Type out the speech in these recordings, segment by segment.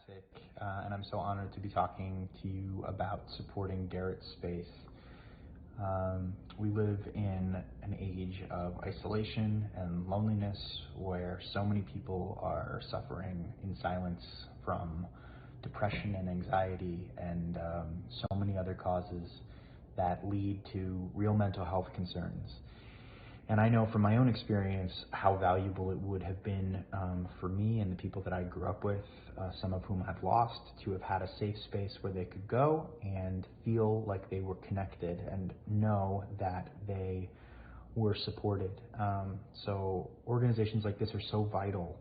Pasek, and I'm so honored to be talking to you about supporting Garrett's space. We live in an age of isolation and loneliness where so many people are suffering in silence from depression and anxiety and so many other causes that lead to real mental health concerns. And I know from my own experience how valuable it would have been for me and the people that I grew up with, some of whom I've lost, to have had a safe space where they could go and feel like they were connected and know that they were supported. So organizations like this are so vital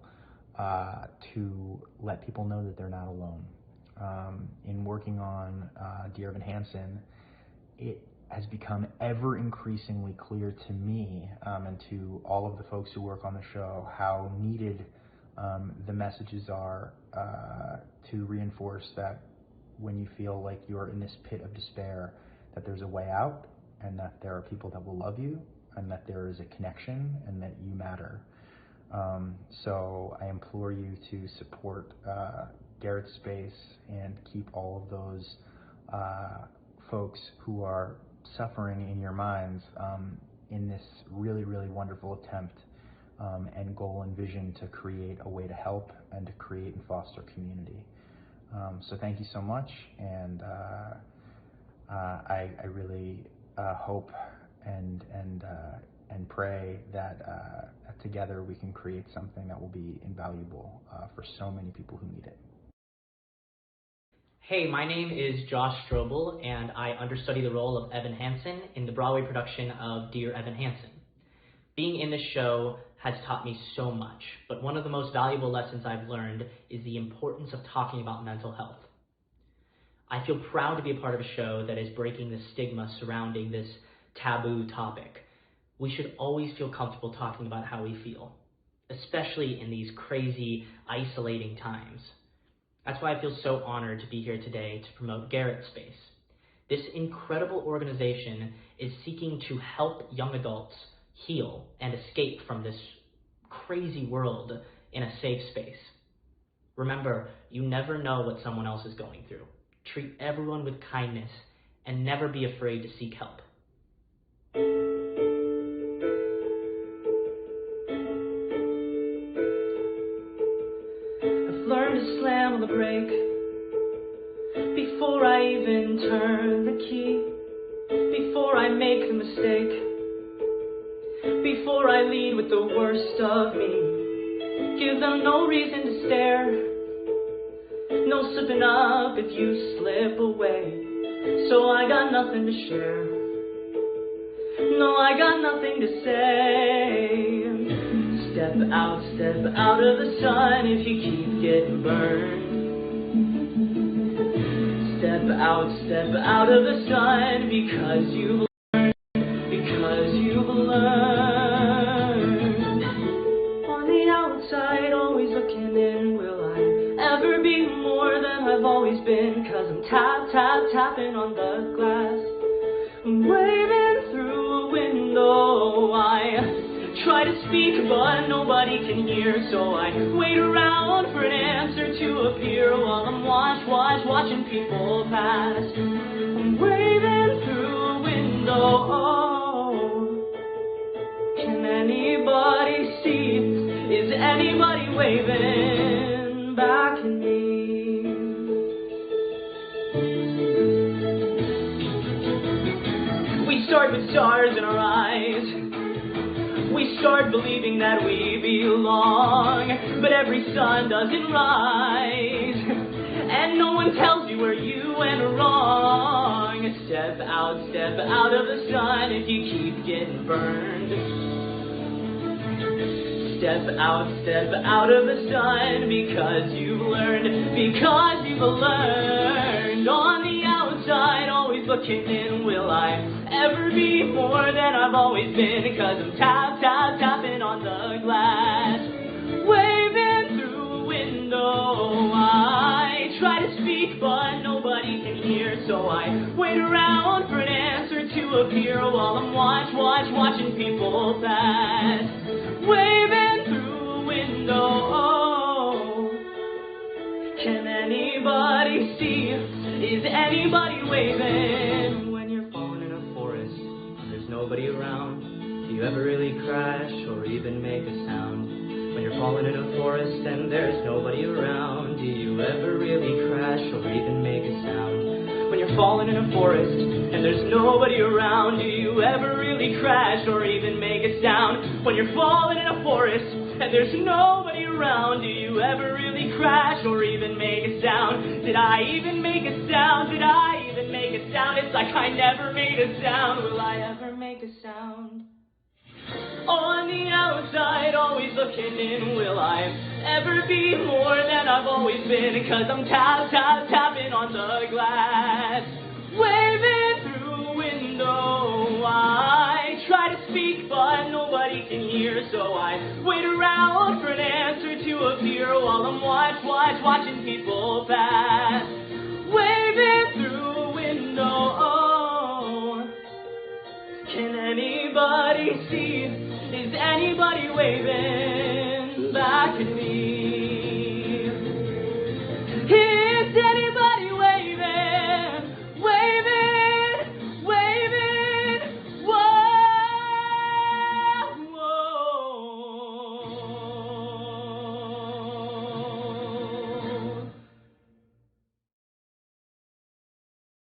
to let people know that they're not alone. In working on Dear Evan Hansen, it has become ever increasingly clear to me and to all of the folks who work on the show how needed the messages are to reinforce that when you feel like you're in this pit of despair, that there's a way out and that there are people that will love you and that there is a connection and that you matter. So I implore you to support Garrett's space and keep all of those folks who are suffering in your minds in this really, really wonderful attempt and goal and vision to create a way to help and to create and foster community. So thank you so much, and I really hope and pray that together we can create something that will be invaluable for so many people who need it. Hey, my name is Josh Strobl, and I understudy the role of Evan Hansen in the Broadway production of Dear Evan Hansen. Being in this show has taught me so much, but one of the most valuable lessons I've learned is the importance of talking about mental health. I feel proud to be a part of a show that is breaking the stigma surrounding this taboo topic. We should always feel comfortable talking about how we feel, especially in these crazy, isolating times. That's why I feel so honored to be here today to promote Garrett Space. This incredible organization is seeking to help young adults heal and escape from this crazy world in a safe space. Remember, you never know what someone else is going through. Treat everyone with kindness and never be afraid to seek help. Learn to slam on the brake before I even turn the key, before I make the mistake, before I lead with the worst of me. Give them no reason to stare, no slipping up if you slip away. So I got nothing to share, no, I got nothing to say. Step out of the sun if you keep getting burned. Step out of the sun because you've learned. On the outside, always looking in, will I ever be more than I've always been? 'Cause I'm tapping on the glass. I'm waving through a window. I try to speak, but nobody can hear, so I wait around for an answer to appear while I'm watching people pass. I'm waving through a window. Oh, can anybody see? Is anybody waving back at me? We start with stars in our eyes. We start believing that we belong, but every sun doesn't rise, and no one tells you where you went wrong. Step out of the sun if you keep getting burned. Step out of the sun because you've learned, On the outside, always looking in, will I ever be more than I've always been? 'Cause I'm tapping on the glass, waving through a window. I try to speak, but nobody can hear, so I wait around for an answer to appear while I'm watching people pass, waving through a window. Can anybody see? Is anybody waving? When you're falling in a forest and there's nobody around, do you ever really crash or even make a sound? When you're falling in a forest and there's nobody around, do you ever really crash or even make a sound? When you're falling in a forest and there's nobody around, do you ever really crash or even make a sound? When you're falling in a forest and there's nobody around, do you ever really crash or even make a sound? Did I even make a sound? Did I even make a sound? It's like I never made a sound. Will I ever make a sound? On the outside, always looking in, will I ever be more than I've always been? 'Cause I'm tapping on the glass, waving through a window. I try to speak, but nobody can hear, so I wait around for an answer to appear while I'm watching people pass, waving through a window. Oh, can anybody see? Is anybody waving back at me?